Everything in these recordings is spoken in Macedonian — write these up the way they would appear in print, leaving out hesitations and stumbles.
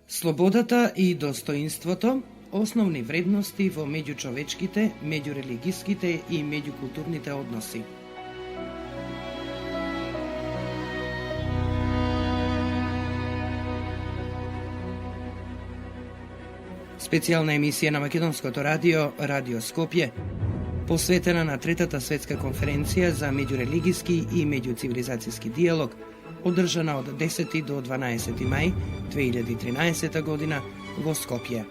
Слободата и достоинството, основни вредности во меѓучовечките, меѓурелигиските и меѓукултурните односи. Специјална емисија на Македонското радио, Радио Скопје, посветена на Третата светска конференција за меѓурелигиски и меѓуцивилизацијски диалог, одржана од 10 до 12 мај 2013 година во Скопје.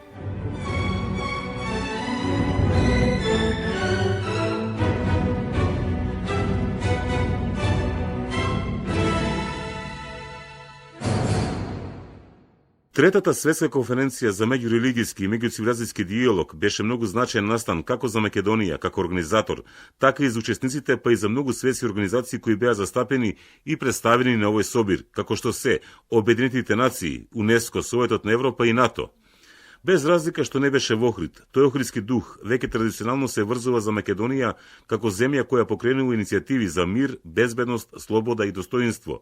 Третата светска конференција за меѓурелигиски и меѓуцивилизацијски диалог беше многу значаен настан како за Македонија како организатор, така и за учесниците, па и за многу светски организации кои беа застапени и представени на овој собир, како што се Обединетите нации, УНЕСКО, Советот на Европа и НАТО. Без разлика што не беше во Охрид, тој охридски дух веќе традиционално се врзува за Македонија како земја која покренува иницијативи за мир, безбедност, слобода и достоинство,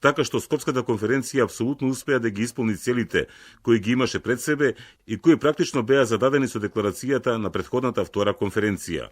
така што Скопската конференција апсолутно успеа да ги исполни целите кои ги имаше пред себе и кои практично беа зададени со декларацијата на претходната втора конференција.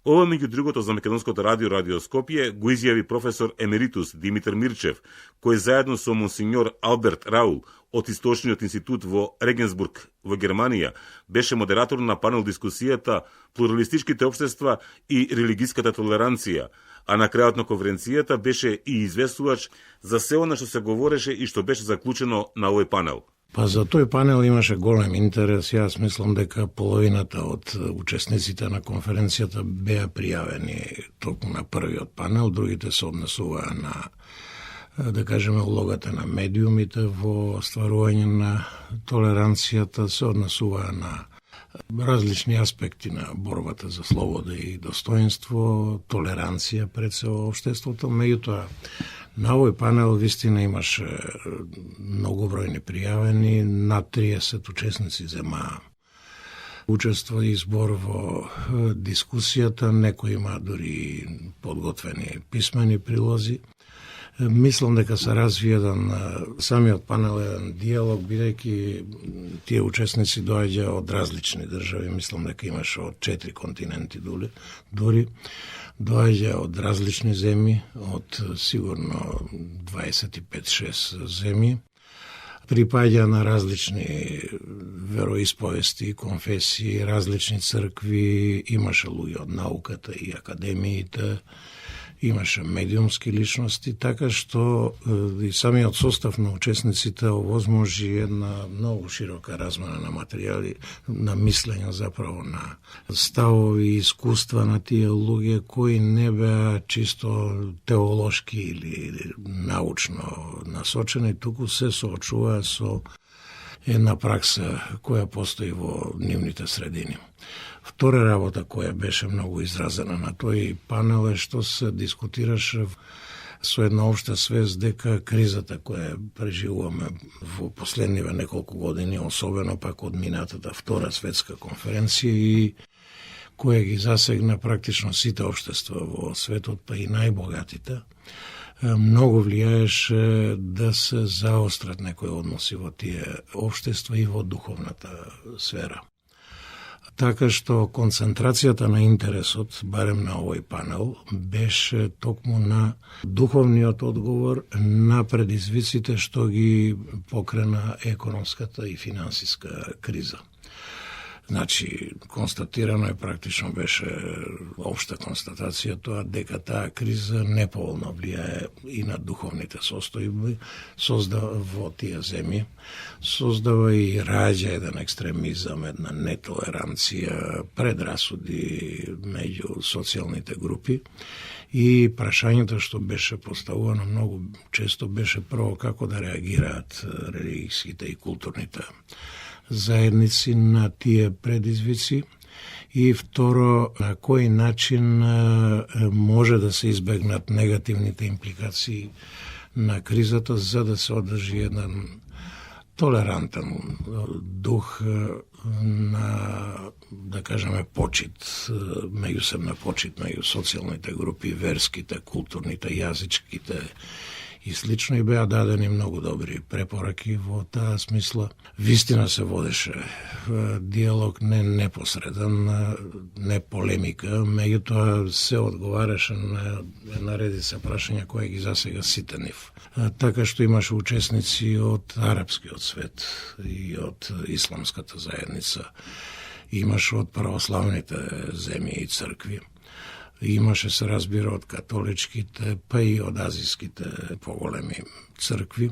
Ова, меѓу другото, за Македонското радио, Радио Скопје, го изјави професор емеритус Димитар Мирчев, кој заедно со монсеньор Алберт Раул од Источниот институт во Регенсбург во Германија беше модератор на панел дискусијата Плуралистичките општества и религиската толеранција, а на крајот на конференцијата беше и известувач за се она што се говореше и што беше заклучено на овој панел. Па за тој панел имаше голем интерес. Јас мислам дека половината од учесниците на конференцијата беа пријавени токму на првиот панел, другите се однесуваа на, да кажеме, улогата на медиумите во стварување на толеранцијата, се однесуваа на различни аспекти на борбата за слобода и достоинство, толеранција пред се во општеството. Меѓутоа, на овој панел вистина имаше многу бројни пријавени, над 30 учесници земаа учество и избор во дискусијата, некои има дури подготвени писмени прилози. Мислам дека се разви еден, самиот панел еден диалог, бидејќи тие учесници доаѓа од различни држави, мислам дека имаше од 4 континенти дури, доаѓа од различни земји, од сигурно 25-6 земји, припаѓа на различни вероисповести, конфесии, различни цркви, имаше луѓе од науката и академиите, имаше медиумски личности, така што и самиот состав на учесниците овозможи една многу широка размена на материјали, на мислење заправо, на ставови и искуства на тие луѓе кои не беа чисто теолошки или научно насочени, туку се соочуваа со една пракса која постои во нивните средини. Втора работа која беше многу изразена на тој панел е што се дискутираше со една општа свест дека кризата која преживуваме во последниве неколку години, особено пак од минатата втора светска конференција и која ги засегна практично сите општества во светот, па и најбогатите, многу влијаеше да се заострат некои односи во тие општества и во духовната сфера. Така што концентрацијата на интересот, барем на овој панел, беше токму на духовниот одговор на предизвиците што ги покрена економската и финансиска криза. Значи, констатирано е, практично беше општа констатација тоа, дека таа криза неповолно влијае и на духовните состојби, создава во тие земји, создава и раѓа еден екстремизам, една нетолеранција, предрасуди меѓу социјалните групи и прашањето што беше поставувано многу често беше прво како да реагираат религиските и културните заедници на тие предизвици и второ, на кој начин може да се избегнат негативните импликации на кризата за да се одржи еден толерантен дух на, да кажеме, почит, меѓусебна почит меѓу социјалните групи, верските, културните, јазичките и слично, и беа дадени многу добри препораки во таа смисла. Вистина се водеше диалог не непосреден, не полемика, меѓутоа се одговараше на една редица прашања кои ги засега сите нив. Така што имаше учесници од арапскиот свет и од исламската заедница, имаше од православните земји и цркви, имаше, се разбира, од католичките, па и од азиските поголеми цркви.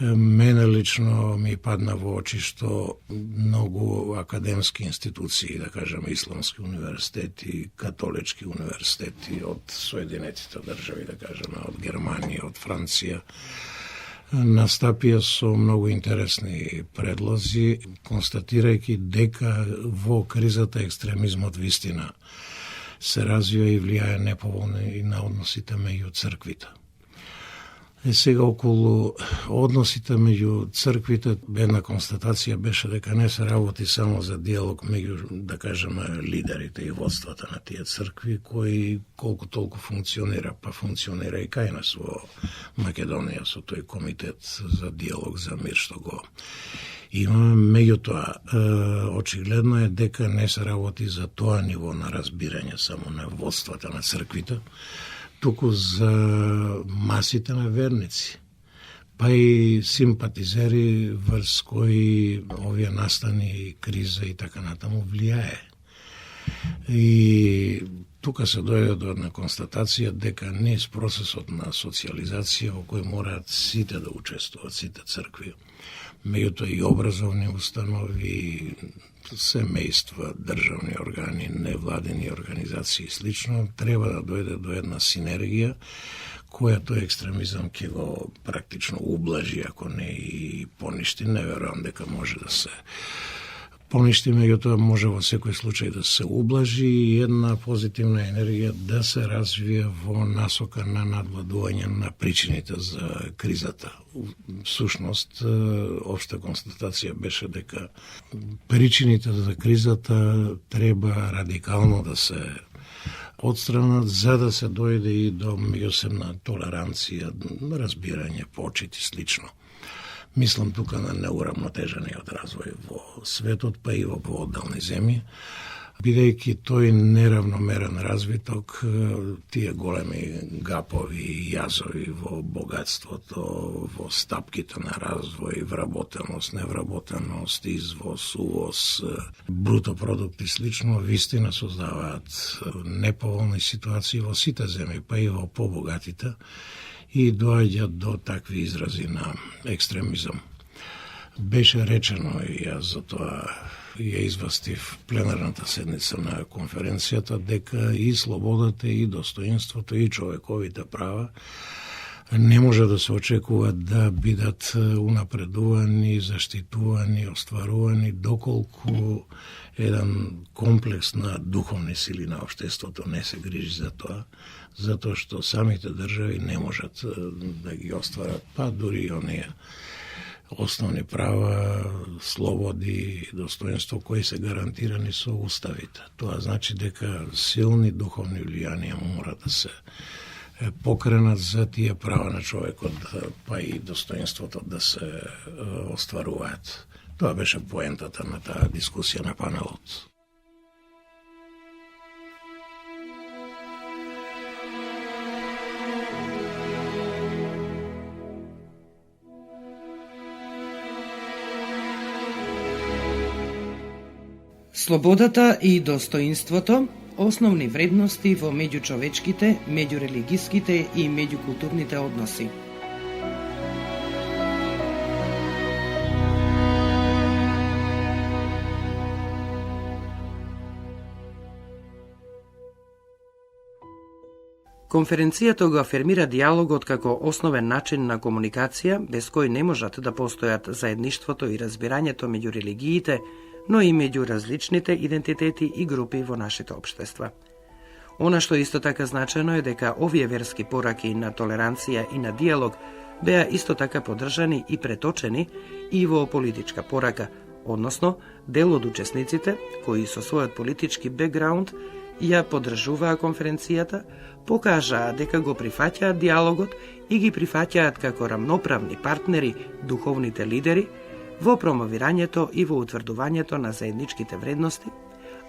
Мене лично ми падна во очи што многу академски институции, да кажем исламски универзитети, католички универзитети од Соединетите држави, да кажем од Германија, од Франција, настапија со многу интересни предлози, констатирајќи дека во кризата екстремизмот вистина се развива и влијае неповолно и на односите меѓу црквите. Сега околу односите меѓу црквите, една констатација беше дека не се работи само за диалог меѓу, да кажеме, лидерите и водствата на тие цркви, кои колку толку функционира, па функционира и кај нас во Македонија со тој комитет за диалог за мир што го имаме. Меѓутоа, очигледно е дека не се работи за тоа ниво на разбирање само на водствата на црквите, туку за масите на верници, па и симпатизери врз кои овие настани, криза и така натаму влијае. И тука се дојде до една констатација дека низ процесот на социализација во кој мораат сите да учествуваат, сите цркви, меѓутоа и образовни установи, семејства, државни органи, невладени организации и слично, треба да дојде до една синергија која тој екстремизам ќе го практично ублажи, ако не и поништи. Не верувам дека може да се поништи, меѓутоа може во секој случај да се ублажи и една позитивна енергија да се развие во насока на надвладување на причините за кризата. Всушност, општа констатација беше дека причините за кризата треба радикално да се отстранат, за да се дојде и до меѓусебна толеранција, разбирање, почит и слично. Мислам тука на неурамнотежениот развој во светот, па и во поодделни земји, бидејќи тој неравномерен развиток, тие големи gapovi и јазови во богатството, во стапките на развој, вработеност, невработеност, извоз, увоз, брутопродукт и слично, вистина создаваат неповолни ситуации во сите земји, па и во побогатите, и доаѓа до такви изрази на екстремизам. Беше речено, и јас за тоа ја известив пленарната седница на конференцијата, дека и слободата, и достоинството, и човековите права не може да се очекува да бидат унапредувани, заштитувани, остварувани, доколку еден комплекс на духовни сили на општеството не се грижи за тоа, затоа што самите држави не можат да ги остварат, па дури и оние основни права, слободи, достоинство кои се гарантирани со уставите. Тоа значи дека силни духовни влијанија мора да се покренат за тие права на човекот, па и достоинството да се остваруваат. Тоа беше поентата на таа дискусија на панелот. Слободата и достоинството – основни вредности во меѓучовечките, меѓурелигиските и меѓукултурните односи. Конференцијата го афирмира диалогот како основен начин на комуникација, без кој не можат да постојат заедништвото и разбирањето меѓу религиите, но и меѓу различните идентитети и групи во нашите општества. Она што исто така значено е дека овие верски пораки на толеранција и на диалог беа исто така поддржани и преточени и во политичка порака, односно дел од учесниците, кои со својот политички бекграунд ја поддржуваа конференцијата, покажаа дека го прифаќаат диалогот и ги прифаќаат како рамноправни партнери духовните лидери во промовирањето и во утврдувањето на заедничките вредности,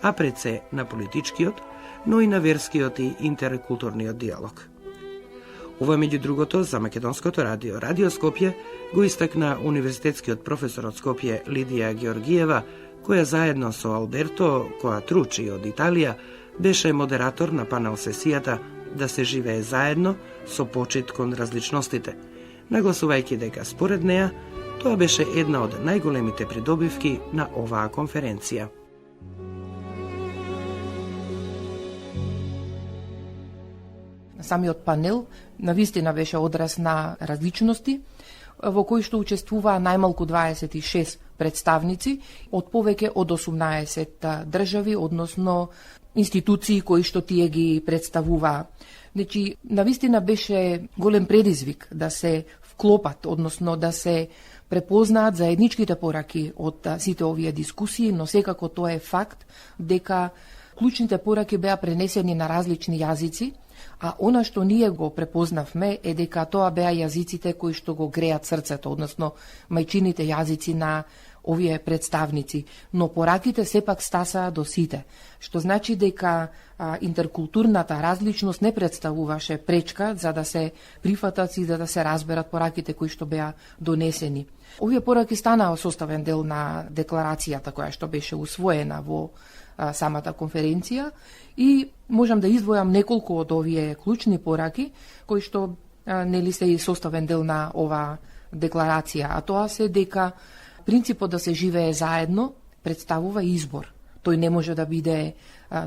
а пред се на политичкиот, но и на верскиот и интеркултурниот диалог. Ова, меѓу другото, за Македонското радио, Радио Скопје, го истакна универзитетскиот професор од Скопје Лидија Георгиева, која заедно со Алберто Коатручи од Италија беше модератор на панел сесијата "Да се живее заедно со почит кон различностите", нагласувајќи дека според неа тоа беше една од најголемите придобивки на оваа конференција. Самиот панел навистина беше одраз на различности, во кои што учествуваа најмалку 26 представници од повеќе од 18 држави, односно институции кои што тие ги представуваа. Значи, навистина беше голем предизвик да се вклопат, односно да се препознаат заедничките пораки од сите овие дискусии, но секако тоа е факт дека клучните пораки беа пренесени на различни јазици, а она што ние го препознавме е дека тоа беа јазиците кои што го греат срцето, односно мајчините јазици на овие представници, но пораките сепак стасаа до сите, што значи дека интеркултурната различност не представуваше пречка за да се прифатат и за да се разберат пораките кои што беа донесени. Овие пораки станаа составен дел на декларацијата која што беше усвоена во самата конференција и можам да издвојам неколку од овие клучни пораки кои што нели се и составен дел на ова декларација, а тоа се дека принципот да се живее заедно представува избор. Тој не може да биде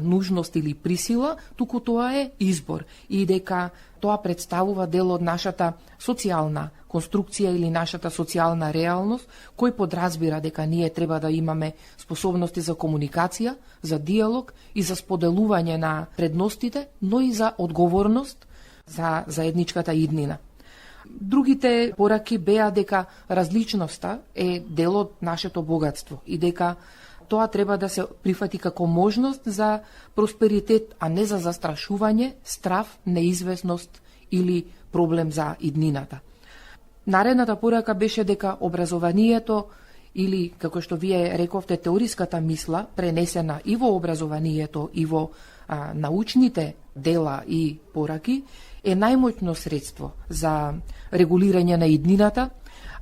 нужност или присила, туку тоа е избор и дека тоа представува дел од нашата социјална конструкција или нашата социјална реалност, кој подразбира дека ние треба да имаме способности за комуникација, за диалог и за споделување на предностите, но и за одговорност за заедничката иднина. Другите пораки беа дека различноста е дел од нашето богатство и дека тоа треба да се прифати како можност за просперитет, а не за застрашување, страв, неизвестност или проблем за иднината. Наредната порака беше дека образованието или, како што вие рековте, теориската мисла, пренесена и во образованието и во научните дела и пораки, е најмоќно средство за регулирање на иднината,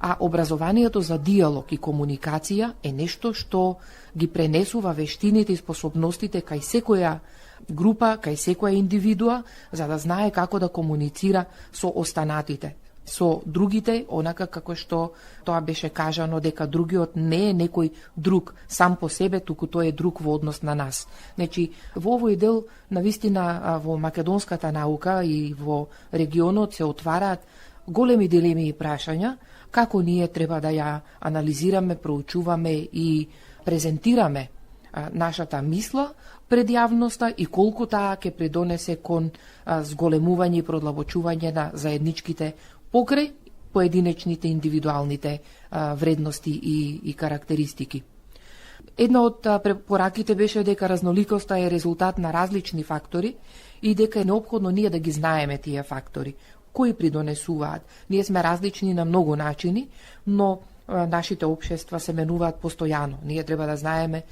а образованието за диалог и комуникација е нешто што ги пренесува вештините и способностите кај секоја група, кај секоја индивидуа, за да знае како да комуницира со останатите, со другите, онака како што тоа беше кажано дека другиот не е некој друг сам по себе, туку тој е друг во однос на нас. Значи, во овој дел, навистина, во македонската наука и во регионот се отвараат големи дилеми и прашања, како ние треба да ја анализираме, проучуваме и презентираме нашата мисла пред јавноста и колку таа ќе придонесе кон зголемување и продлабочување на заедничките покрај поединечните индивидуалните вредности и карактеристики. Една од препораките беше дека разноликоста е резултат на различни фактори и дека е неопходно ние да ги знаеме тие фактори, кои придонесуваат. Ние сме различни на многу начини, но нашите општества се менуваат постојано. Ние треба да знаеме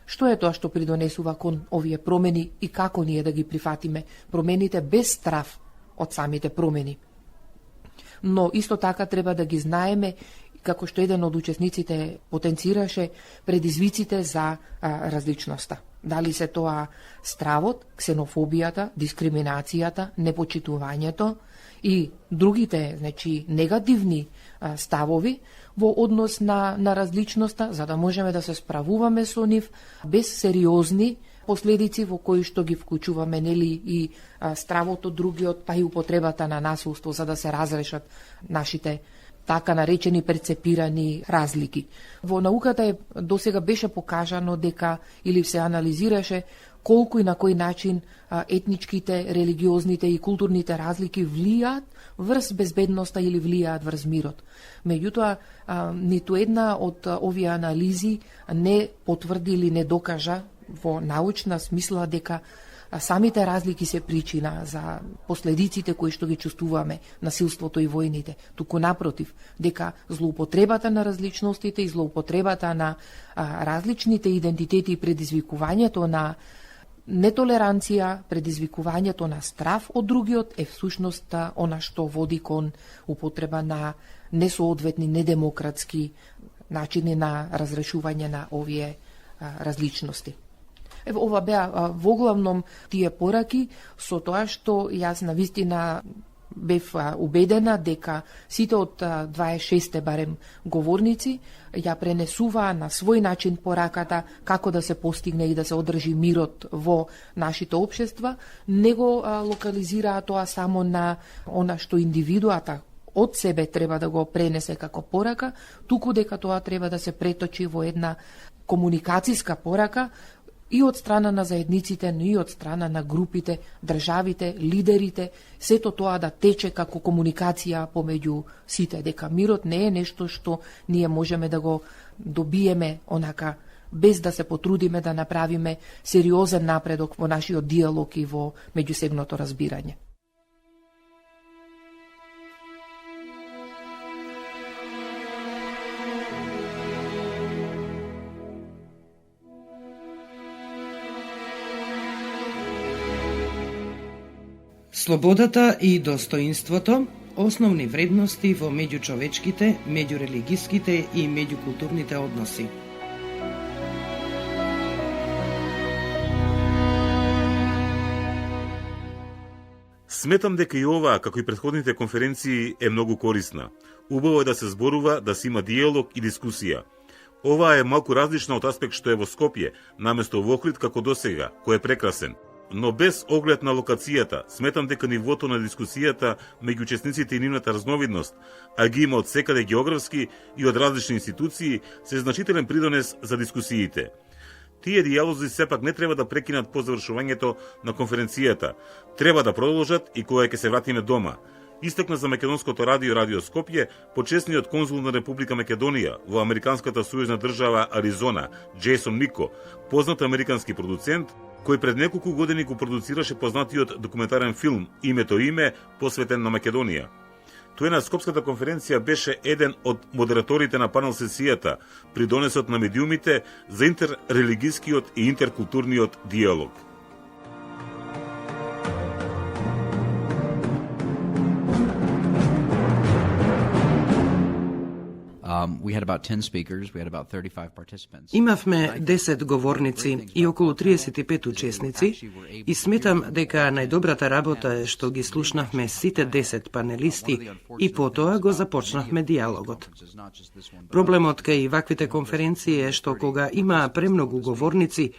што е тоа што придонесува кон овие промени и како ние да ги прифатиме промените без страв од самите промени. Но исто така треба да ги знаеме, како што еден од учесниците потенцираше, предизвиците за различноста. Дали се тоа стравот, ксенофобијата, дискриминацијата, непочитувањето и другите, значи, негативни ставови во однос на различноста, за да можеме да се справуваме со нив без сериозни последици во кои што ги вклучуваме, нели, и стравот од другиот, па и употребата на насилство, за да се разрешат нашите така наречени перцепирани разлики. Во науката досега беше покажано дека, или се анализираше, колку и на кој начин етничките, религиозните и културните разлики влијаат врз безбедноста или влијаат врз мирот. Меѓутоа, ниту една од овие анализи не потврди или не докажа во научна смисла дека самите разлики се причина за последиците кои што ги чувствуваме, насилството и војните, туку напротив, дека злоупотребата на различностите и злоупотребата на различните идентитети и предизвикувањето на нетолеранција, предизвикувањето на страв од другиот е всушност она што води кон употреба на несоодветни, недемократски начини на разрешување на овие различности. Ево, ова беа воглавном тие пораки, со тоа што јас навистина бев убедена дека сите од 26 барем говорници ја пренесуваа на свој начин пораката како да се постигне и да се одржи мирот во нашите општества, не го локализираа тоа само на она што индивидуата од себе треба да го пренесе како порака, туку дека тоа треба да се преточи во една комуникацијска порака и од страна на заедниците, но и од страна на групите, државите, лидерите, сето тоа да тече како комуникација помеѓу сите, дека мирот не е нешто што ние можеме да го добиеме онака без да се потрудиме да направиме сериозен напредок во нашиот диалог и во меѓусебното разбирање. Слободата и достоинството, основни вредности во меѓучовечките, меѓурелигиските и меѓукултурните односи. Сметам дека и оваа, како и претходните конференции, е многу корисна. Убаво е да се зборува, да се има диалог и дискусија. Оваа е малку различна од аспект што е во Скопје, наместо во Охрид како досега, кој е прекрасен. Но без оглед на локацијата, сметам дека нивото на дискусијата меѓу учесниците и нивната разновидност, а ги има од секаде географски и од различни институции, се значителен придонес за дискусиите. Тие диалози сепак не треба да прекинат по завршувањето на конференцијата. Треба да продолжат и кога ќе се вратиме дома. Истакна за Македонското радио Радио Скопје почесниот конзул на Република Македонија во Американската сојузна држава Аризона, Джейсон Мико, познат американски продуцент, кој пред неколку години го продуцираше познатиот документарен филм Името име, посветен на Македонија. Тој на Скопската конференција беше еден од модераторите на панел сесијата, придонесот на медиумите за интеррелигискиот и интеркултурниот диалог. We had about 10 speakers, we had about 35 participants. Имавме 10 говорници и околу 35 учесници и сметам дека најдобрата работа е што ги слушнавме сите 10 панелисти и потоа го започнавме диалогот. Проблемот кај ваквите конференции е што кога има премногу говорници,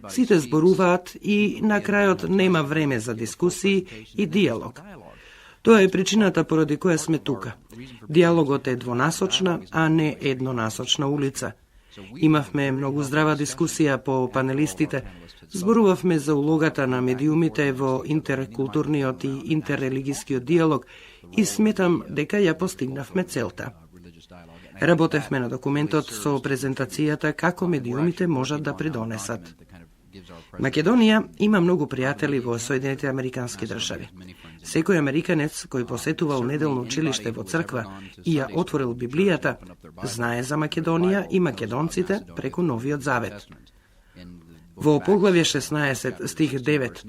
сите зборуваат и на крајот нема време за дискусии и диалог. Тоа е причината поради која сме тука. Диалогот е двонасочна, а не еднонасочна улица. Имавме многу здрава дискусија по панелистите. Зборувавме за улогата на медиумите во интеркултурниот и интеррелигискиот диалог и сметам дека ја постигнавме целта. Работевме на документот со презентацијата како медиумите можат да придонесат. Македонија има многу пријатели во Соединетите Американски држави. Секој американец кој посетувал неделно училиште во црква и ја отворил Библијата, знае за Македонија и македонците преку Новиот Завет. Во поглавје 16, стих 9,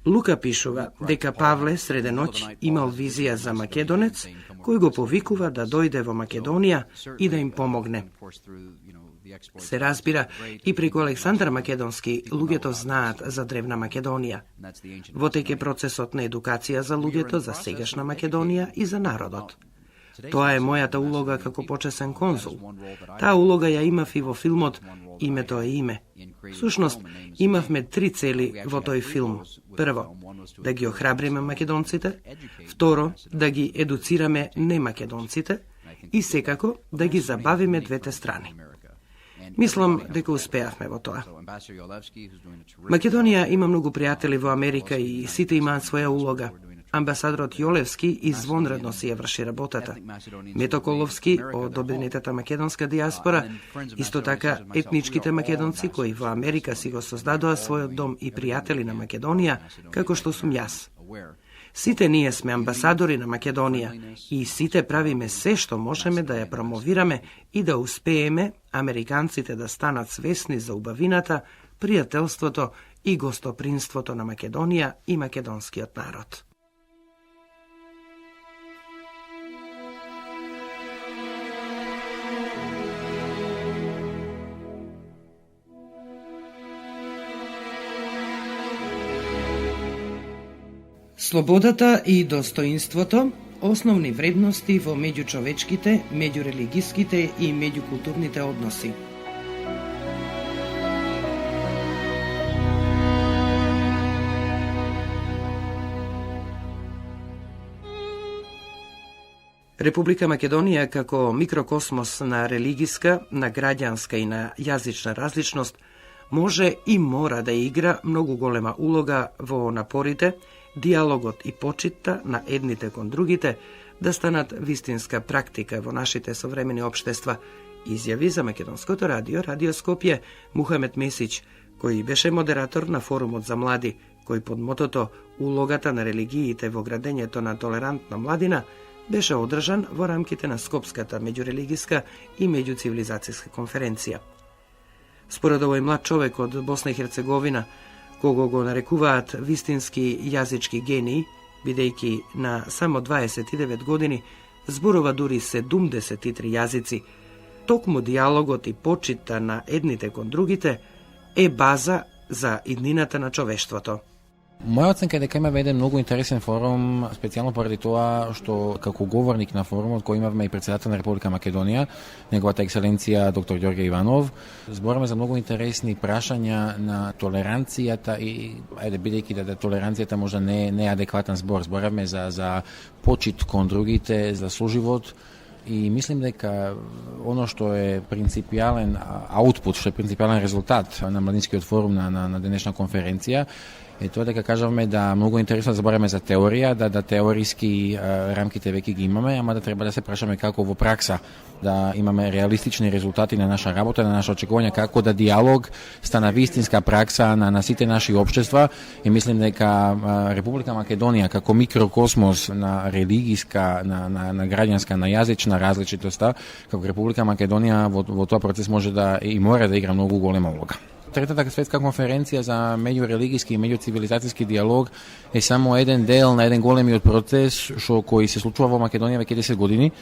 Лука пишува дека Павле среде ноќ имал визија за македонец кој го повикува да дојде во Македонија и да им помогне. Се разбира, и преку Александар Македонски луѓето знаат за древна Македонија. Во теке процесот на едукација за луѓето за сегашна Македонија и за народот. Тоа е мојата улога како почесен конзул. Таа улога ја имав и во филмот Името е име. Всушност, имавме 3 цели во тој филм. Прво, да ги охрабриме македонците. Второ, да ги едуцираме немакедонците. И секако, да ги забавиме двете страни. Мислам дека успеавме во тоа. Македонија има многу пријатели во Америка и сите имаат своја улога. Амбасадорот Јолевски извонредно си ја врши работата. Метоколовски од обединетата македонска диаспора, исто така етничките македонци кои во Америка си го создадоа својот дом и пријатели на Македонија, како што сум јас. Сите ние сме амбасадори на Македонија и сите правиме се што можеме да ја промовираме и да успееме американците да станат свесни за убавината, пријателството и гостопринството на Македонија и македонскиот народ. Слободата и достоинството, основни вредности во меѓучовечките, меѓурелигиските и меѓукултурните односи. Република Македонија како микрокосмос на религиска, на граѓанска и на јазична различност може и мора да игра многу голема улога во напорите, диалогот и почитта на едните кон другите да станат вистинска практика во нашите современи општества, изјави за Македонското радио, Радио Скопје, Мухамед Месич, кој беше модератор на форумот за млади, кој под мотото "Улогата на религиите во градењето на толерантна младина" беше одржан во рамките на Скопската меѓурелигиска и меѓуцивилизацијска конференција. Според овој млад човек од Босна и Херцеговина, кого го нарекуваат вистински јазички гении, бидејќи на само 29 години зборува дури 73 јазици, токму диалогот и почитта на едните кон другите е база за иднината на човештвото. Моја оценка е дека имаме еден многу интересен форум, специјално поради тоа што како говорник на форумот кој имавме и председател на Република Македонија, неговата екселенција доктор Ѓорѓе Иванов, збораме за многу интересни прашања на толеранцијата и бидејќи да толеранцијата можда не е адекватен збор, зборавме за почит кон другите, за соживот. И мислим дека оно што е принципијален аутпут, што е принципијален резултат на младинскиот форум на денешна конференција е тоа дека кажавме да многу интересно да збораме за теорија, да теориски рамките веќе ги имаме, ама да треба да се прашаме како во пракса да имаме реалистични резултати на наша работа, на наше очекување, како да диалог стана вистинска пракса на сите наши општества. И мислим дека Република Македонија како микрокосмос на религиска, на граѓанска, на јазична различитоста, како Република Македонија во тоа процес може да и мора да игра многу голема улога. Третата светска конференција за меѓурелигиски и меѓуцивилизацијски диалог е само еден дел на еден големиот процес кој се случува во Македонија веќе 10 години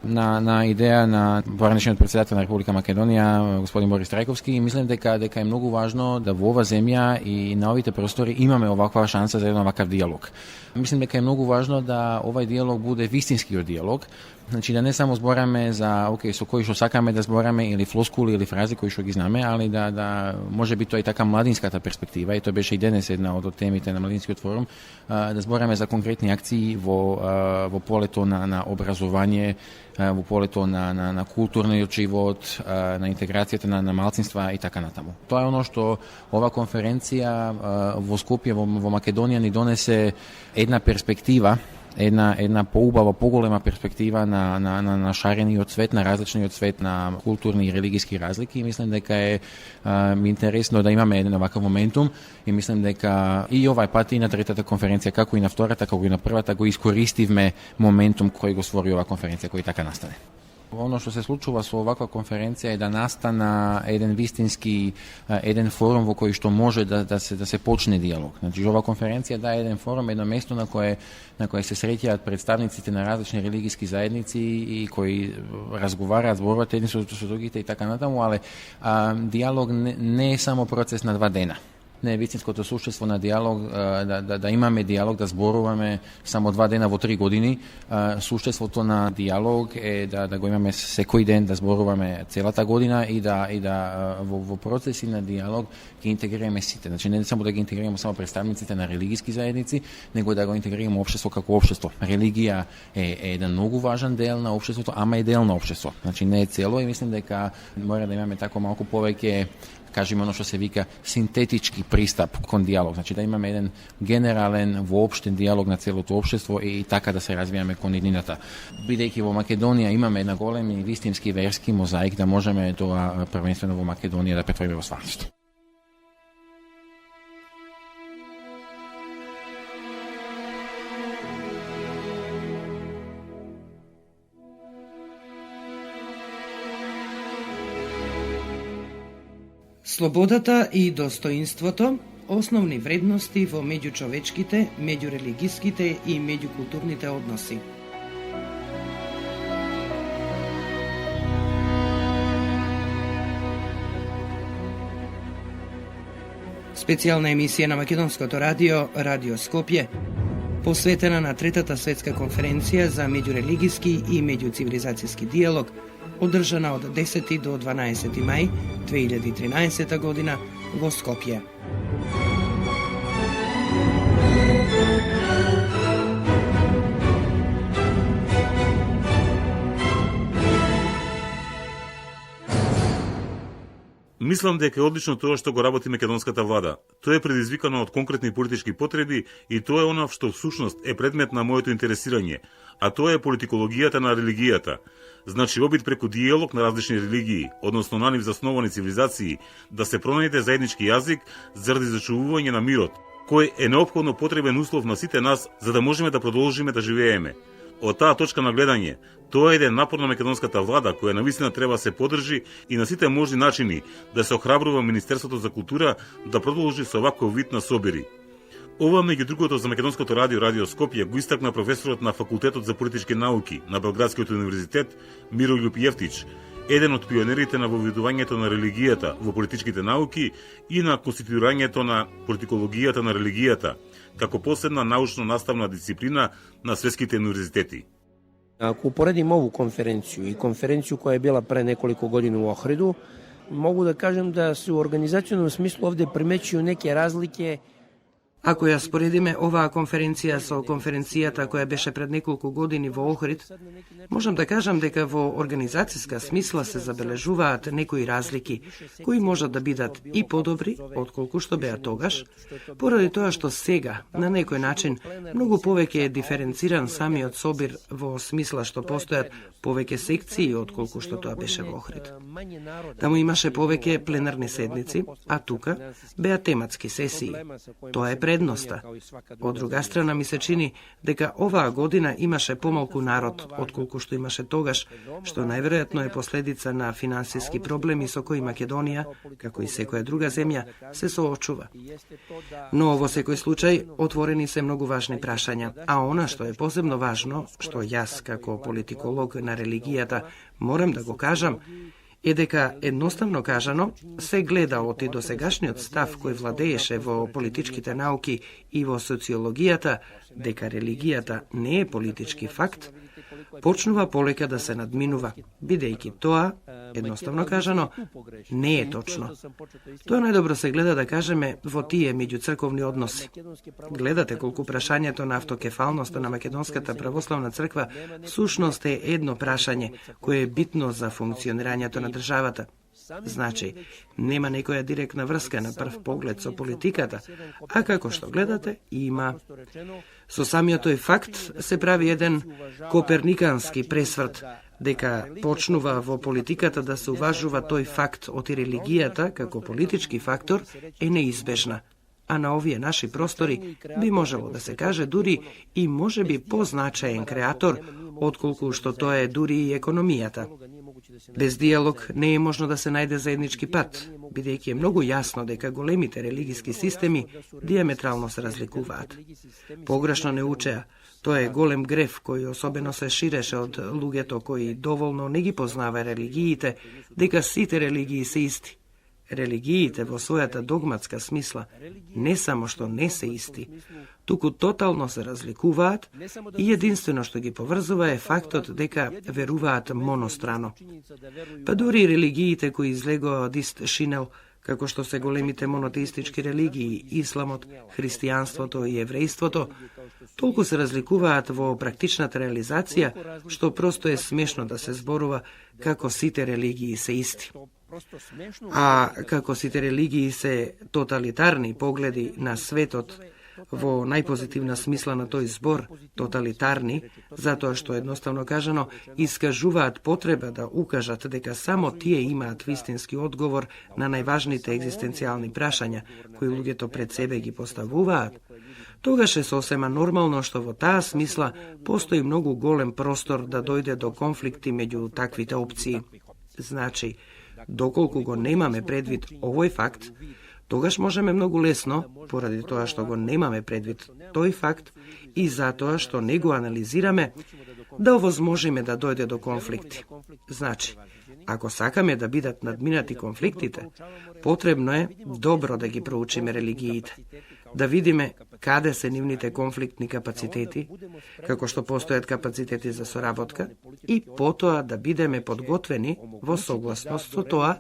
на идеја на поранешниот председател на Република Македонија, господин Борис Трајковски, и мислам дека е многу важно да во ова земја и на овите простори имаме оваква шанса за еден оваков диалог. Мислам дека е многу важно да овај диалог буде вистинскиот диалог, значи да не само збораме за со кои што сакаме да збораме или флоскули или фрази кои што ги знаме, али да може би тоа и така младинската перспектива, и тоа беше и денес една од темите на младинскиот форум, да збораме за конкретни акции во полето на образование, во полето на културниот живот, на интеграцијата на малцинства и така натаму. Тоа е оно што ова конференција во Скопје, во Македонија ни донесе една перспектива, една поубава, поголема перспектива на шарениот свет, на различниот свет, на културни и религиски разлики, и мислам дека е интересно да имаме еден оваков моментум, и мислам дека и овај пат и на третата конференција, како и на втората, како и на првата, го искористивме моментум кој го створи оваа конференција, кој така настане. Оно што се случува со оваква конференција е да настана еден вистински еден форум во кој што може да се почне диалог. Значи оваа конференција дае еден форум, едно место на кое се среќаат представниците на различни религиски заедници и кои разговараат, зборуваат едни со другите и така натаму, але диалог не е само процес на 2 дена. Не е вистинското суштество на диалог, да имаме диалог, да зборуваме само 2 дена во 3 години. Суштеството на диалог е да го имаме секој ден, да зборуваме целата година и да во процеси на диалог ги интегрираме сите. Значи не само да ги интегрираме само представниците на религиски заедници, него да го интегрираме општество како општество. Религија е еден многу важен дел на општеството, ама е дел на општество. Значи не е цело, и мислим дека мора да имаме тако малку повеќе kažemo ono što se vika sintetički pristup kon dijalog, znači da imamo jedan generalen, voopšten dijalog na celo to opštество i така да се развиваме кон еднината. Бидејќи во Македонија имаме една голем и вистински верски мозаик, да можеме тоа првенствено во Македонија да претвориме во стварност. Слободата и достоинството, основни вредности во меѓучовечките, меѓурелигиските и меѓукултурните односи. Специјална емисија на Македонското радио, Радио Скопје, посветена на Третата светска конференција за меѓурелигиски и меѓуцивилизацијски диалог, одржана од 10 до 12 мај 2013 година во Скопје. Мислам дека е одлично тоа што го работи македонската влада. Тоа е предизвикано од конкретни политички потреби и тоа е она што всушност е предмет на моето интересирање, а тоа е политикологијата на религијата. Значи обид преку диалог на различни религии, односно на нив засновани цивилизации, да се пронајде заеднички јазик заради зачувување на мирот, кој е неопходно потребен услов на сите нас за да можеме да продолжиме да живееме. Од таа точка на гледање, тоа е еден напор на македонската влада која навистина треба се поддржи и на сите можни начини да се охрабрува Министерството за култура да продолжи со ваков вид на собери. Ова, меѓу другото, за Македонското радио, Радио Скопје, го истакна професорот на Факултетот за политички науки на Белградскиот универзитет Мирољуб Јефтич, еден од пионерите на воведувањето на религијата во политичките науки и на конституирањето на политикологијата на религијата, како последна научно-наставна дисциплина на светските универзитети. Ако упоредим ову конференцију и конференцију која е била пред неколку години во Охриду, могу да кажем да се у организационом смислу овде примечију неки разлики. Ако ја споредиме оваа конференција со конференцијата која беше пред неколку години во Охрид, можам да кажам дека во организацијска смисла се забележуваат некои разлики, кои можат да бидат и подобри отколку што беа тогаш, поради тоа што сега, на некој начин, многу повеќе е диференциран самиот собир во смисла што постојат повеќе секции отколку што тоа беше во Охрид. Таму имаше повеќе пленарни седници, а тука беа тематски сесии. Тоа е предноста. Од друга страна ми се чини дека оваа година имаше помалку народ отколку што имаше тогаш, што најверојатно е последица на финансиски проблеми со кои Македонија, како и секоја друга земја, се соочува. Но во секој случај отворени се многу важни прашања, а она што е посебно важно, што јас како политиколог на религијата морам да го кажам, е дека, едноставно кажано, се гледа од и досегашниот став кој владееше во политичките науки и во социологијата, дека религијата не е политички факт, почнува полека да се надминува, бидејќи тоа, едноставно кажано, не е точно. Тоа најдобро се гледа, да кажеме, во тие меѓуцрковни односи. Гледате колку прашањето на автокефалноста на Македонската православна црква всушност е едно прашање кое е битно за функционирањето на државата. Значи, нема некоја директна врска на прв поглед со политиката, а како што гледате, има. Со самиот тој факт се прави еден коперникански пресврт, дека почнува во политиката да се уважува тој факт од религијата како политички фактор е неизбежна. А на овие наши простори би можело да се каже дури и може би позначаен креатор, отколку што тоа е дури и економијата. Без диалог не е можно да се најде заеднички пат, бидејќи е многу јасно дека големите религиски системи диаметрално се разликуваат. Погрешно не учеа, тоа е голем греф кој особено се ширеше од луѓето кои доволно не ги познава религиите, дека сите религии се исти. Религиите во својата догматска смисла не само што не се исти, туку тотално се разликуваат и единствено што ги поврзува е фактот дека веруваат монострано. Па дури религиите кои излегоа од ист шинел, како што се големите монотеистички религии, исламот, христијанството и еврејството, толку се разликуваат во практичната реализација, што просто е смешно да се зборува како сите религии се исти. А како сите религии се тоталитарни погледи на светот, во најпозитивна смисла на тој збор, тоталитарни, затоа што едноставно кажано искажуваат потреба да укажат дека само тие имаат вистински одговор на најважните екзистенцијални прашања кои луѓето пред себе ги поставуваат, тогаш е сосема нормално што во таа смисла постои многу голем простор да дојде до конфликти меѓу таквите опции. Значи, доколку го немаме предвид овој факт, тогаш можеме многу лесно, поради тоа што го немаме предвид тој факт и затоа што не го анализираме, да овозможиме да дојде до конфликти. Значи, ако сакаме да бидат надминати конфликтите, потребно е добро да ги проучиме религиите, да видиме каде се нивните конфликтни капацитети, како што постојат капацитети за соработка, и потоа да бидеме подготвени во согласност со тоа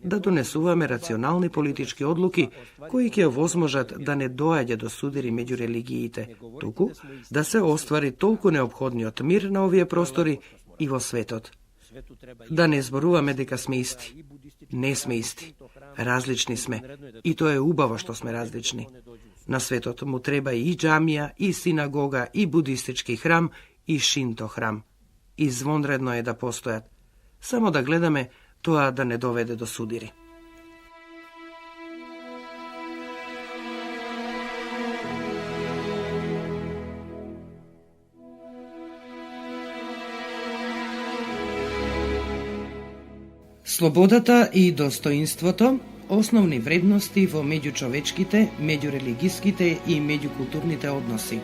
да донесуваме рационални политички одлуки кои ќе овозможат да не доаѓа до судири меѓу религиите, туку да се оствари толку неопходниот мир на овие простори и во светот. Да не зборуваме дека сме исти. Не сме исти. Различни сме. И тоа е убаво што сме различни. На светот му треба и џамија, и синагога, и будистички храм, и шинто храм. Извонредно е да постојат. Само да гледаме тоа да не доведе до судири. Слободата и достоинството – основни вредности во меѓучовечките, меѓурелигиските и меѓукултурните односи.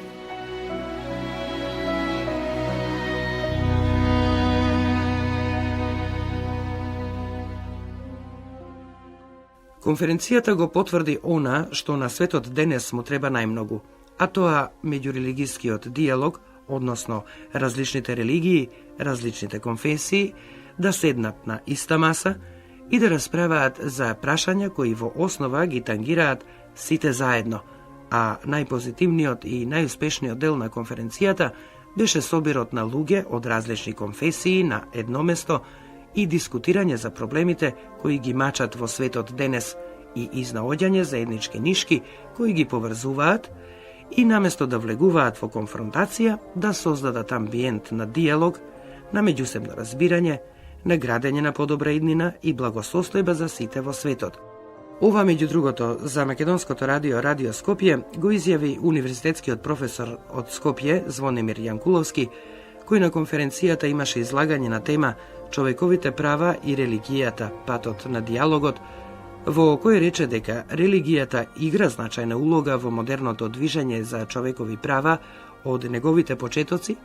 Конференцијата го потврди она што на светот денес му треба најмногу, а тоа меѓурелигискиот диалог, односно различните религии, различните конфесии, да седнат на иста маса и да расправаат за прашања кои во основа ги тангираат сите заедно, а најпозитивниот и најуспешниот дел на конференцијата беше собирот на луѓе од различни конфесии на едно место и дискутирање за проблемите кои ги мачат во светот денес и изнаоѓање заеднички нишки кои ги поврзуваат и наместо да влегуваат во конфронтација, да создадат амбиент на диалог, на меѓусебно разбирање, на градење на подобра иднина и благосостојба за сите во светот. Ова, меѓу другото, за Македонското радио Радио Скопје го изјави универзитетскиот професор од Скопје Звонимир Јанкуловски, кој на конференцијата имаше излагање на тема човековите права и религијата, патот на диалогот, во кој рече дека религијата игра значајна улога во модерното движење за човекови права од неговите почетоци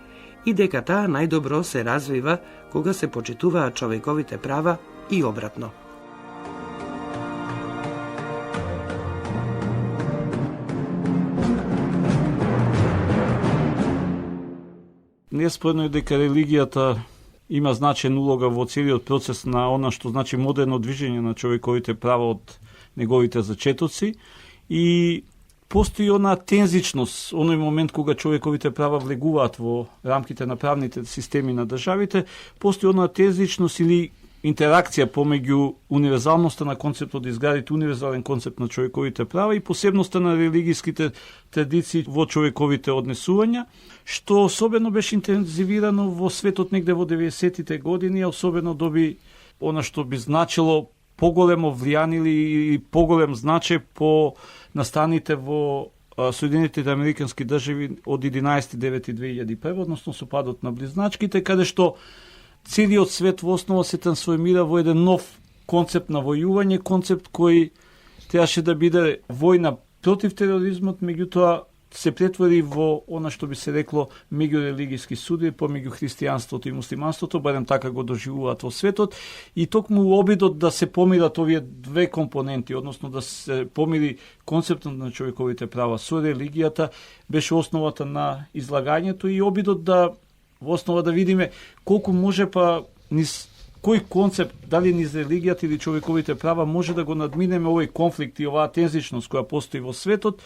и дека таа најдобро се развива кога се почитуваат човековите права и обратно. Неспорно е дека религијата има значајна улога во целиот процес на она што значи модерно движење на човековите права од неговите зачетоци и постои она тензичност, оној момент кога човековите права влегуваат во рамките на правните системи на државите, постои она тензичност или интеракција помеѓу универзалноста на концептот да изградите универзален концепт на човековите права и посебноста на религиските традиции во човековите однесувања, што особено беше интензивирано во светот негде во 90-тите години, а особено доби она што би значило поголемо влијание или поголем значај по настаните во Соединетите Американски држави од 11.9.2001, односно со падот на близначките, каде што целиот свет во основа се трансформира во еден нов концепт на војување, концепт кој требаше да биде војна против тероризмот, меѓутоа се претвори во она што би се рекло меѓурелигиски суди помеѓу христијанството и муслиманството, барем така го доживуваат во светот, и токму обидот да се помират овие две компоненти, односно да се помири концептот на човековите права со религијата, беше основата на излагањето и обидот да во основа да видиме колку може па низ кој концепт, дали низ религијата или човековите права може да го надминеме овој конфликт и оваа тензичност која постои во светот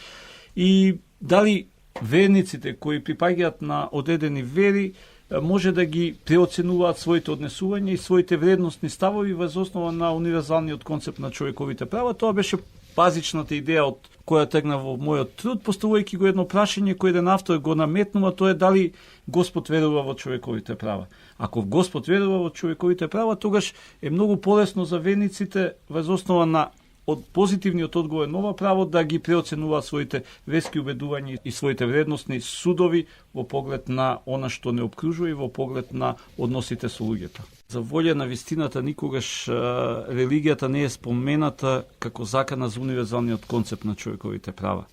и дали верниците кои припаѓаат на одредени вери може да ги преоценуваат своите однесувања и своите вредностни ставови врз основа на универзалниот концепт на човековите права. Тоа беше базичната идеја од која тргна во мојот труд, поставувајќи го едно прашање кој еден автор го наметнува, тоа е дали Господ верува во човековите права. Ако Господ верува во човековите права, тогаш е многу полесно за верниците врз основа на од позитивниот одговор на ова право да ги преоценуваат своите верски убедувања и своите вредностни судови во поглед на она што не обкружува и во поглед на односите со луѓето. За волја на вистината никогаш религијата не е спомената како закана за универзалниот концепт на човековите права.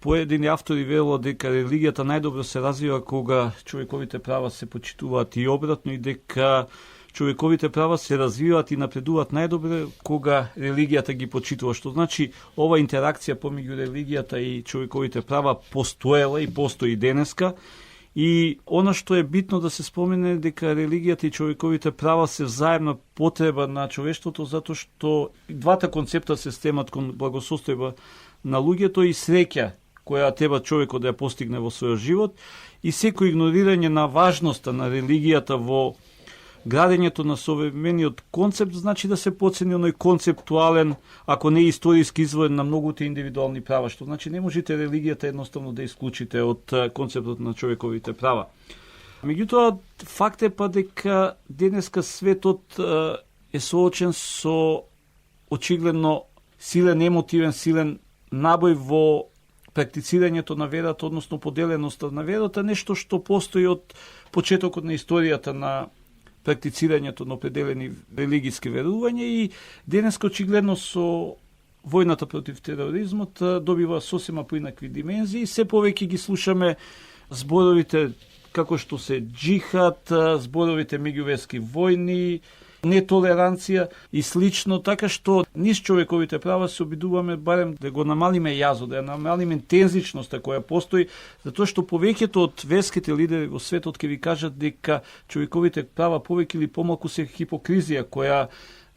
Поедини автори вело дека религијата најдобро се развива кога човековите права се почитуваат и обратно, и дека човековите права се развиваат и напредуваат најдобро кога религијата ги почитува. Што значи ова интеракција помеѓу религијата и човековите права постоела и постои денеска. И она што е битно да се спомене дека религијата и човековите права се взаемна потреба на човештвото, затоа што двата концепта се стремат кон благосостојба на луѓето и среќа која треба човекот да ја постигне во својот живот, и секој игнорирање на важноста на религијата во градењето на современиот концепт значи да се поцени оној концептуален, ако не историски извор на многуте индивидуални права, што значи не можете религијата едноставно да исклучите од концептот на човековите права. Меѓутоа, факт е па дека денеска светот е соочен со очигледно силен емотивен, силен набој во практицирањето на верата, односно поделеноста на верата, нешто што постои од почетокот на историјата на практицирањето на определени религиски верувања, и денеска очигледно со војната против тероризмот добива сосема поинакви димензии. Се повеќе ги слушаме зборовите како што се джихад, зборовите меѓуверски војни, нетолеранција и слично, така што низ човековите права се обидуваме барем да го намалиме јазот, да ја намалиме тензичноста која постои, затоа што повеќето од верските лидери во светот ќе ви кажат дека човековите права повеќе или помалку се хипокризија која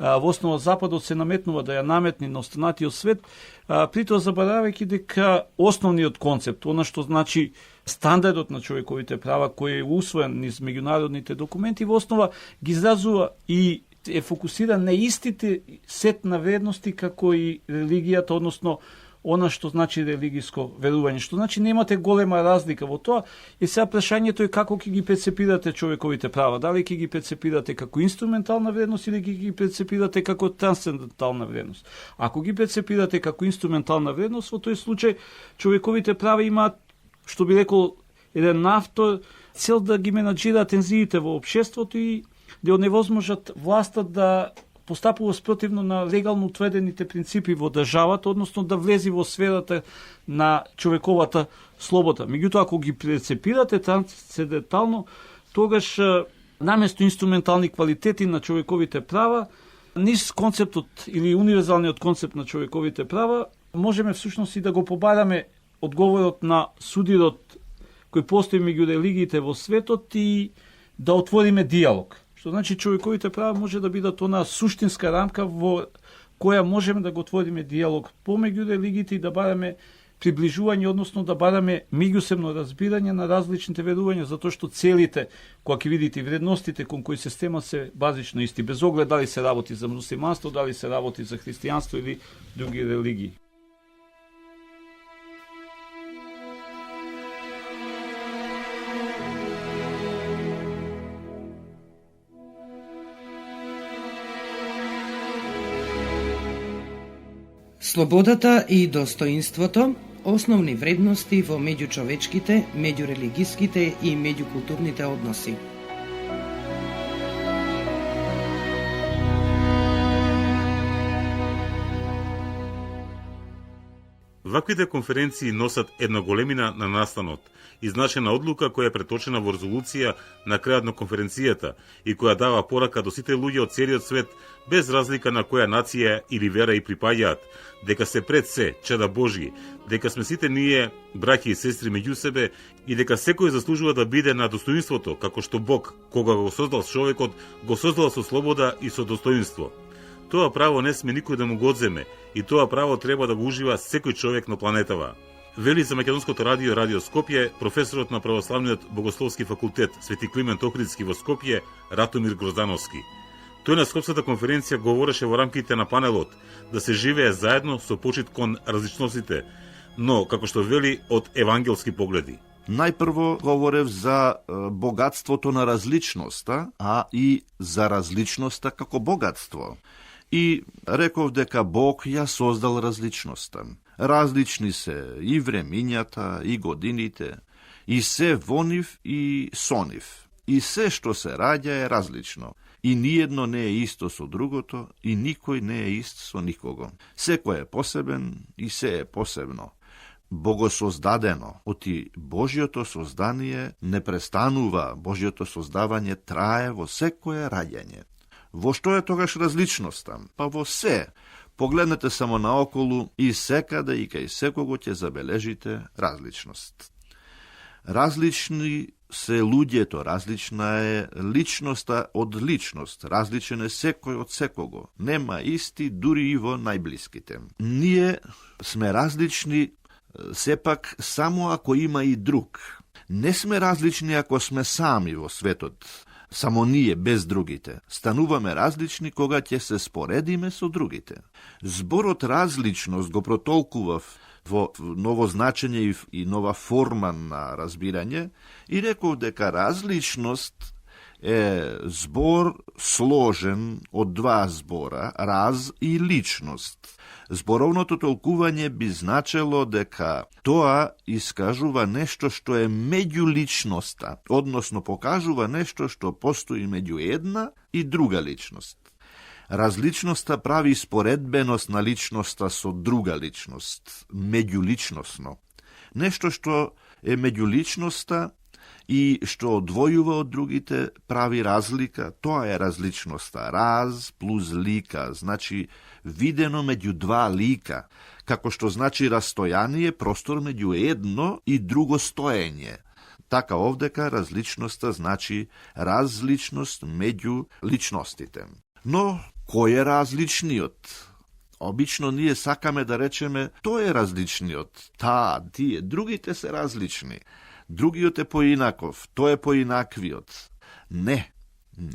во основа Западот се наметнува да ја наметни на останатиот свет, притоа заборавајќи дека основниот концепт, она што значи стандардот на човековите права кој е усвоен низ меѓународните документи, во основа ги изразува и е фокусиран на истите сет на вредности како и религијата, односно она што значи религиско верување. Што значи немате голема разлика во тоа. И сега прашањето е како ќе ги перцепирате човековите права. Дали ќе ги перцепирате како инструментална вредност или ќе ги перцепирате како трансцендентална вредност. Ако ги перцепирате како инструментална вредност, во тој случај човековите права имаат, што би рекол еден автор, цел да ги менаџира тензиите во општеството и да оневозможат власта да постапува спротивно на легално утвrdените принципи во државата, односно да влези во сферата на човековата слобода. Меѓутоа, ако ги прецепирате трансцендентално, тогаш наместо инструментални квалитети на човековите права, низ концептот или универзалниот концепт на човековите права, можеме всушност и да го побараме одговорот на судирот кој постои меѓу религиите во светот и да отвориме диалог. Што значи човековите права може да бидат она суштинска рамка во која можеме да го отвориме диалог помеѓу религиите и да бараме приближување, односно да бараме меѓусебно разбирање на различните верувања, затоа што целите, кога ќе видите вредностите кон кои се стемат се базично исти, без оглед дали се работи за муслиманство, дали се работи за христијанство или други религии. Слободата и достоинството, основни вредности во меѓучовечките, меѓурелигиските и меѓукултурните односи. Ваквите конференции носат една големина на настанот и значена одлука која е преточена во резолуција на крајот на конференцијата и која дава порака до сите луѓе од целиот свет, без разлика на која нација или вера и припаѓаат, дека се пред се чеда Божји, дека сме сите ние браќи и сестри меѓу себе и дека секој заслужува да биде на достоинството, како што Бог, кога го создал човекот, го создал со слобода и со достоинство. Тоа право не сме никој да му го одземе и тоа право треба да го ужива секој човек на планетава. Вели за Македонското радио Радио Скопје професорот на Православниот Богословски факултет Свети Климент Охридски во Скопје Ратомир Гроздановски. Тој на Скопската конференција говореше во рамките на панелот да се живее заедно со почит кон различностите, но, како што вели, од евангелски погледи. Најпрво говорев за богатството на различноста, а и за различноста како богатство. И реков дека Бог ја создал различноста. Различни се и времињата, и годините, и се во нив и со нив. И се што се раѓа е различно. И ниедно не е исто со другото, и никој не е ист со никого. Секој е посебен и се е посебно. Богосоздадено, оти Божјото создание не престанува, Божјото создавање трае во секое раѓање. Во што е тогаш различноста? Па во се. Погледнете само наоколу и секаде и кај секого ќе забележите различност. Различни се луѓето, различна е личноста од личност, различен е секој од секого. Нема исти дури и во најблиските. Ние сме различни сепак само ако има и друг. Не сме различни ако сме сами во светот, само ние без другите. Стануваме различни кога ќе се споредиме со другите. Зборот различност го протолкував во ново значење и нова форма на разбирање и реков дека различност е збор сложен од два збора, раз и личност. Зборовното толкување би значело дека тоа искажува нешто што е меѓу личноста, односно покажува нешто што постои меѓу една и друга личност. Различноста прави споредбеност на личноста со друга личност, меѓуличносно. Нешто што е меѓу личноста и што одвојува од другите прави разлика, тоа е различноста. Раз плюс лика, значи видено меѓу два лика, како што значи растојание, простор меѓу едно и друго стоење. Така овдека различноста значи различност меѓу личностите. Но кој е различниот? Обично ние сакаме да речеме тој е различниот, тие, другите се различни. Другиот е поинаков, тој е поинаквиот. Не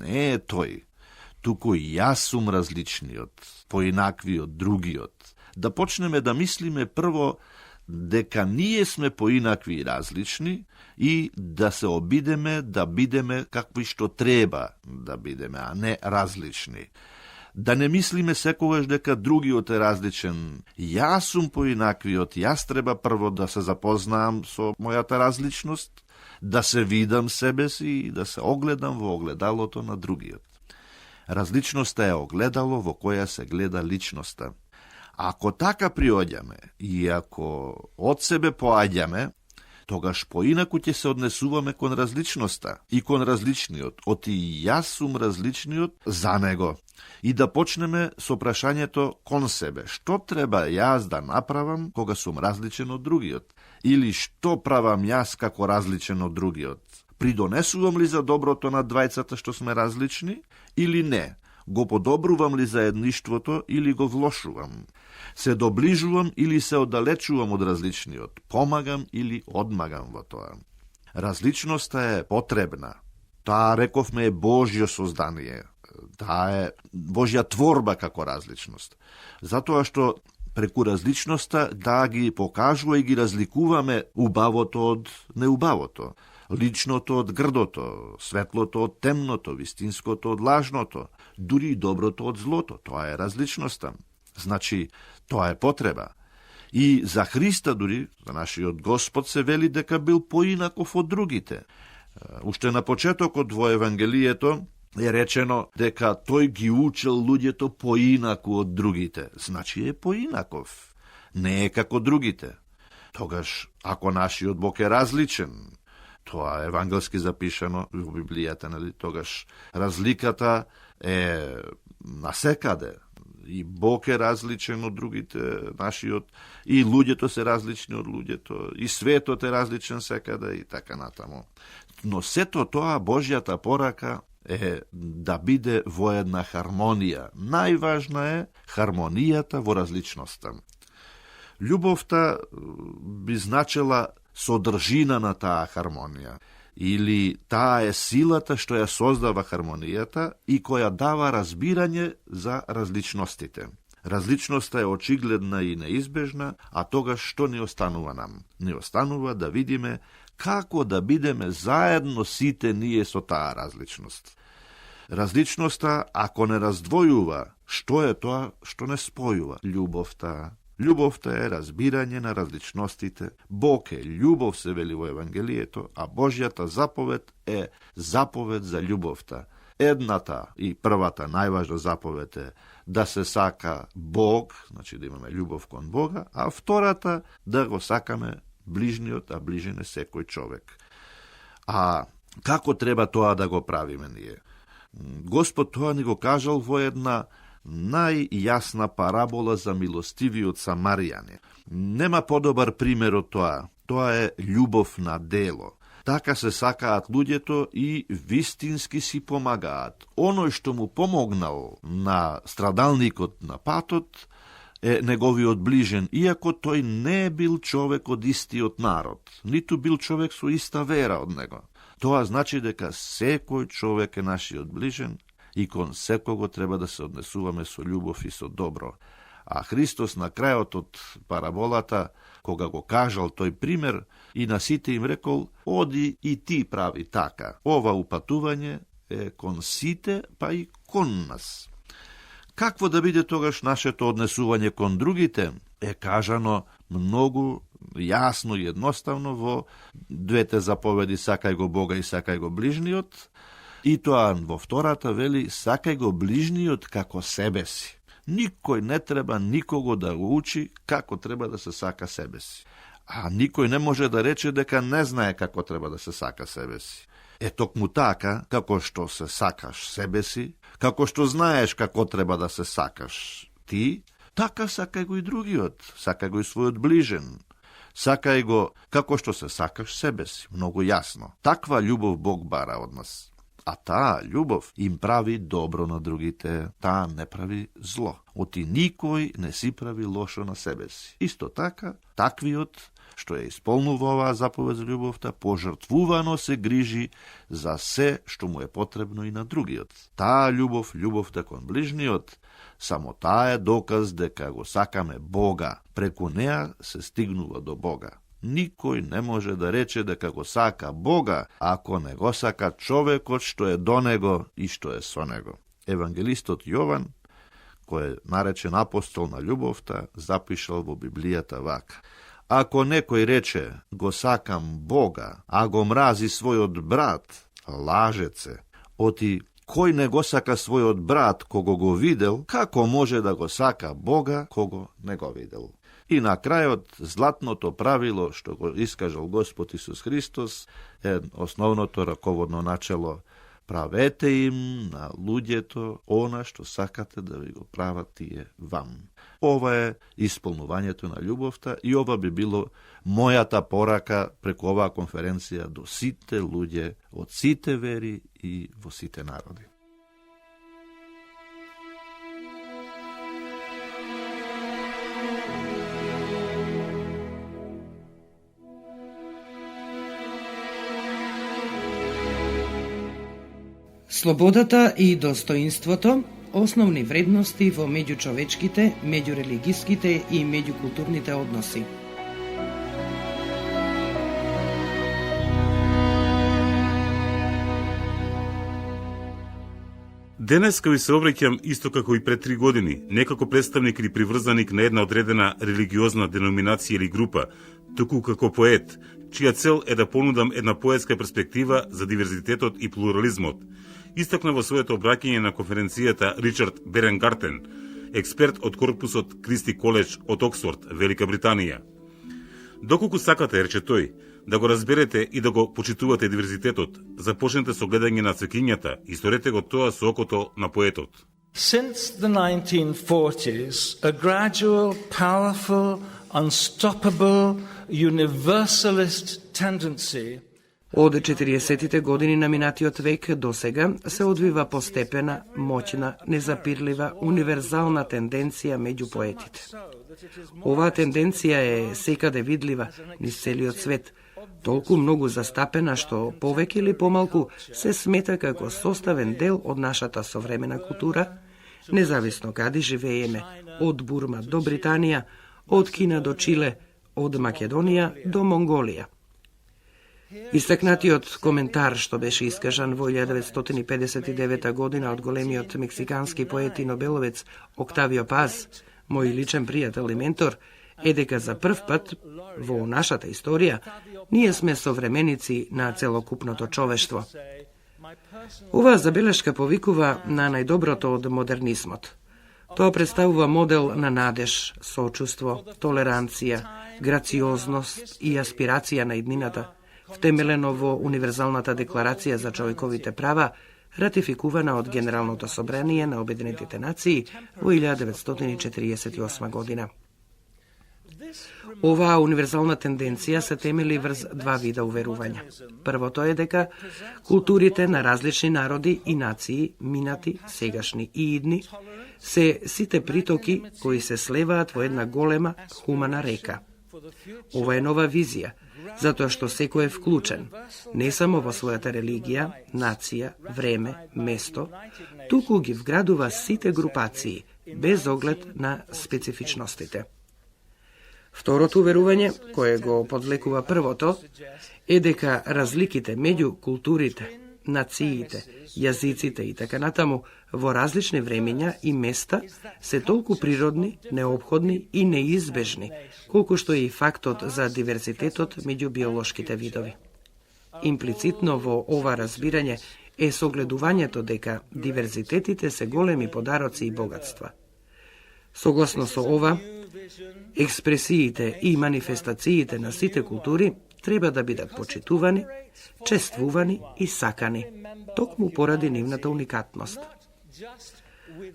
е тој. Туку јас сум различниот, поинаквиот, другиот. Да почнеме да мислиме прво дека ние сме поинакви и различни и да се обидеме да бидеме какви што треба да бидеме, а не различни. Да не мислиме секогаш дека другиот е различен. Јас сум поинаквиот, јас треба прво да се запознаам со мојата различност, да се видам себе си и да се огледам во огледалото на другиот. Различноста е огледало во која се гледа личноста. Ако така приоѓаме и ако од себе поаѓаме, тогаш поинаку ќе се однесуваме кон различноста и кон различниот, оти јас сум различниот за него. И да почнеме со прашањето кон себе. Што треба јас да направам кога сум различен од другиот? Или што правам јас како различен од другиот? Придонесувам ли за доброто на двајцата што сме различни? Или не? Го подобрувам ли заедништвото или го влошувам? Се доближувам или се оддалечувам од различниот? Помагам или одмагам во тоа? Различноста е потребна. Таа, рековме, е Божјо создание. Таа е Божја творба како различност. Затоа што преку различноста да ги покажува и ги разликуваме убавото од неубавото, личното од грдото, светлото од темното, вистинското од лажното, дури и доброто од злото. Тоа е различноста. Значи, тоа е потреба. И за Христа дури, за нашиот Господ, се вели дека бил поинаков од другите. Уште на почетокот во Евангелието е речено дека тој ги учел луѓето поинаку од другите. Значи е поинаков. Не е како другите. Тогаш, ако нашиот Бог е различен, тоа е евангелски запишано во Библијата, нали? Тогаш разликата е насекаде. И Бог е различен од другите, нашиот, и луѓето се различни од луѓето, и светот е различен секаде и така натаму. Но сето тоа Божјата порака е да биде во една хармонија. Најважна е хармонијата во различноста. Љубовта би значила содржина на таа хармонија, или таа е силата што ја создава хармонијата и која дава разбирање за различностите. Различноста е очигледна и неизбежна, а тогаш што ни останува нам? Ни останува да видиме како да бидеме заедно сите ние со таа различност. Различноста, ако не раздвојува, што е тоа што не спојува? Љубовта. Љубовта е разбирање на различностите. Бог е љубов, се вели во Евангелието, а Божјата заповед е заповед за љубовта. Едната и првата најважна заповед е да се сака Бог, значи да имаме љубов кон Бога, а втората да го сакаме ближниот, а ближен е секој човек. А како треба тоа да го правиме ние? Господ тоа ни го кажал во една најјасна парабола за милостивиот самаријанин. Нема подобар пример од тоа. Тоа е љубов на дело. Така се сакаат луѓето и вистински си помагаат. Оној што му помогнал на страдалникот на патот е неговиот ближен, иако тој не е бил човек од истиот народ, ниту бил човек со иста вера од него. Тоа значи дека секој човек е нашиот ближен и кон секого треба да се однесуваме со љубов и со добро. А Христос на крајот од параболата, кога го кажал тој пример, и на сите им рекол, оди и ти прави така. Ова упатување е кон сите, па и кон нас. Какво да биде тогаш нашето однесување кон другите, е кажано многу јасно и едноставно во двете заповеди сакај го Бога и сакај го ближниот, и тоа во втората вели сакај го ближниот како себе си. Никој не треба никого да го учи како треба да се сака себе си. А никој не може да рече дека не знае како треба да се сака себе си. Е токму така, како што се сакаш себе си, како што знаеш како треба да се сакаш ти, така сакај го и другиот, сакај го и својот ближен. Сакај го како што се сакаш себе си, многу јасно. Таква љубов Бог бара од нас. А таа љубов им прави добро на другите, таа не прави зло. Оти никој не си прави лошо на себе си. Исто така, таквиот што ја исполнува оваа заповед за љубовта, пожртвувано се грижи за се што му е потребно и на другиот. Таа љубов, љубовта кон ближниот, само таа е доказ дека го сакаме Бога. Преку неа се стигнува до Бога. Никој не може да рече дека го сака Бога, ако не го сака човекот што е до него и што е со него. Евангелистот Јован, кој е наречен апостол на љубовта, запишал во Библијата вака. Ако некој рече, го сакам Бога, а го мрази својот брат, лажеце. Оти, кој не го сака својот брат, кого го видел, како може да го сака Бога, кого не го видел? И на крајот, златното правило, што го искажал Господ Исус Христос, е основното раководно начело. Правете им на луѓето она што сакате да ви го прават тие вам. Ова е исполнувањето на љубовта и ова би било мојата порака преку оваа конференција до сите луѓе од сите вери и во сите народи. Слободата и достоинството, основни вредности во меѓучовечките, меѓурелигиските и меѓукултурните односи. Денеска ви се обраќам исто како и пред 3 години, не како представник или приврзаник на една одредена религиозна деноминација или група, туку како поет, чија цел е да понудам една поетска перспектива за диверзитетот и плурализмот. Истакна во своето обраќање на конференцијата Ричард Беренгартен, експерт од корпусот Кристи Коледж од Оксфорд, Велика Британија. Доколку сакате, рече тој, да го разберете и да го почитувате диверзитетот, започнете со гледање на цвеќињата и сторете го тоа со окото на поетот. Since the 1940s, a gradual, powerful, unstoppable, universalist tendency Од 40-тите години на минатиот век до сега се одвива постепена, моќна, незапирлива, универзална тенденција меѓу поетите. Оваа тенденција е секаде видлива низ целиот свет, толку многу застапена што повеќе или помалку се смета како составен дел од нашата современа култура, независно каде живееме, од Бурма до Британија, од Кина до Чиле, од Македонија до Монголија. Истакнатиот коментар што беше искажан во 1959 година од големиот мексикански поет и нобеловец Октавио Паз, мој личен пријател и ментор, е дека за прв пат во нашата историја ние сме современици на целокупното човештво. Оваа забелешка повикува на најдоброто од модернизмот. Тоа представува модел на надеж, сочувство, толеранција, грациозност и аспирација на иднината, втемелено во Универзалната декларација за човековите права, ратификувана од Генералното собрание на Обединетите нации во 1948 година. Оваа универзална тенденција се темели врз два вида уверувања. Првото е дека културите на различни народи и нации, минати, сегашни и идни, се сите притоки кои се слеваат во една голема хумана река. Ова е нова визија, затоа што секој е вклучен, не само во својата религија, нација, време, место, туку ги вградува сите групации, без оглед на специфичностите. Второто уверување, кое го подвлекува првото, е дека разликите меѓу културите, нациите, јазиците и така натаму во различни времења и места се толку природни, неопходни и неизбежни, колку што е и фактот за диверзитетот меѓу биолошките видови. Имплицитно во ова разбирање е согледувањето дека диверзитетите се големи подароци и богатства. Согласно со ова, експресиите и манифестациите на сите култури треба да бидат почитувани, чествувани и сакани, токму поради нивната уникатност.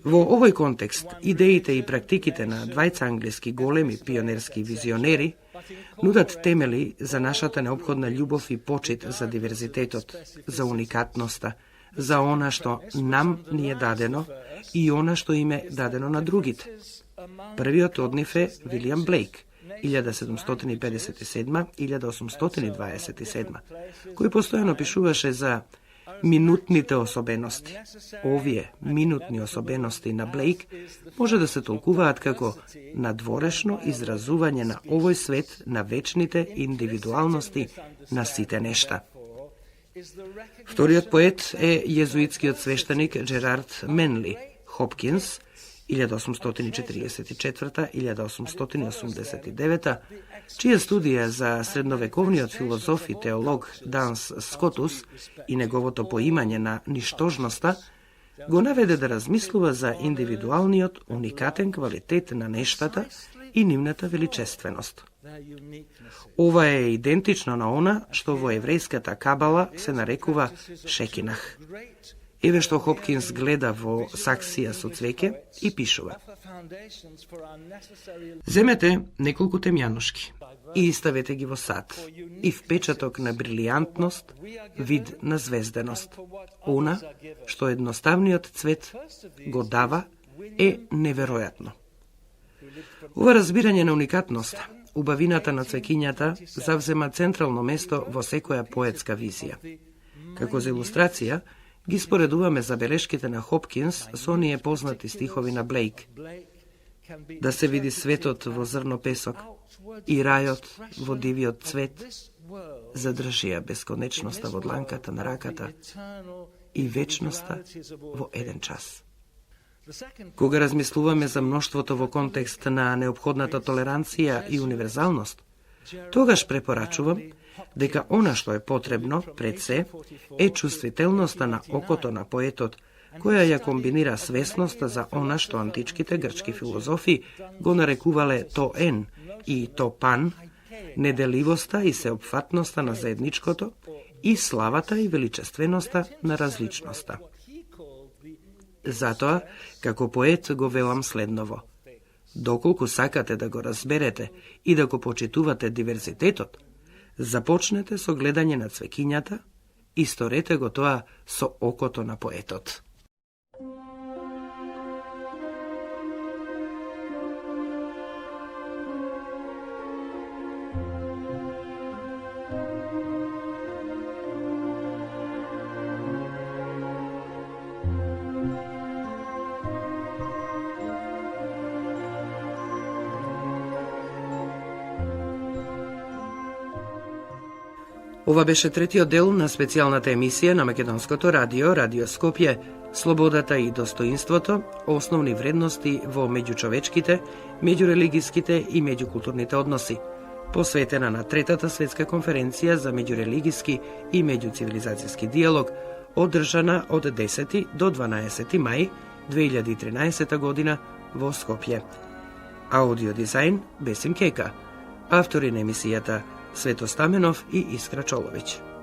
Во овој контекст, идеите и практиките на двајца англиски големи пионерски визионери нудат темели за нашата неопходна љубов и почит за диверзитетот, за уникатноста, за она што нам ни е дадено и она што им е дадено на другите. Првиот од нив е Вилијам Блейк, 1757-1827, кој постојано пишуваше за минутните особености. Овие минутни особености на Блейк може да се толкуваат како надворешно изразување на овој свет на вечните индивидуалности на сите нешта. Вториот поет е језуитскиот свештеник Джерард Менли Хопкинс, 1844-1889, чија студија за средновековниот филозоф и теолог Данс Скотус и неговото поимање на ништожноста го наведе да размислува за индивидуалниот уникатен квалитет на нештата и нивната величественост. Ова е идентично на она што во еврејската кабала се нарекува шекинах. Еве што Хопкинс гледа во саксија со цвеќе и пишува: земете неколку темјанушки и ставете ги во сад и впечаток на брилијантност, вид на звезденост. Она што едноставниот цвет го дава е неверојатно. Ова разбирање на уникатноста, убавината на цвеќињата завзема централно место во секоја поетска визија. Како за илустрација, ги споредуваме забелешките на Хопкинс со оние познати стихови на Блейк. Да се види светот во зрно песок и рајот во дивиот цвет, задржи ја бесконечноста во дланката на раката и вечноста во еден час. Кога размислуваме за мноштвото во контекст на неопходната толеранција и универзалност, тогаш препорачувам дека она што е потребно пред се е чувствителноста на окото на поетот, која ја комбинира свесноста за она што античките грчки филозофи го нарекувале то ен и то пан, неделивоста и сеопфатноста на заедничкото и славата и величественоста на различноста. Затоа, како поет го велам следново: доколку сакате да го разберете и да го почитувате диверзитетот, Започнете со гледање на цвекињата и сторете го тоа со окото на поетот. Ова беше третиот дел на специјалната емисија на Македонското радио, Радио Скопје, Слободата и достоинството, основни вредности во меѓучовечките, меѓурелигиските и меѓукултурните односи, посветена на Третата светска конференција за меѓурелигиски и меѓуцивилизацијски диалог, одржана од 10 до 12 мај 2013 година во Скопје. Аудио дизајн Бесим Кека. Автори на емисијата Свето Стаменов и Искра Чоловиќ.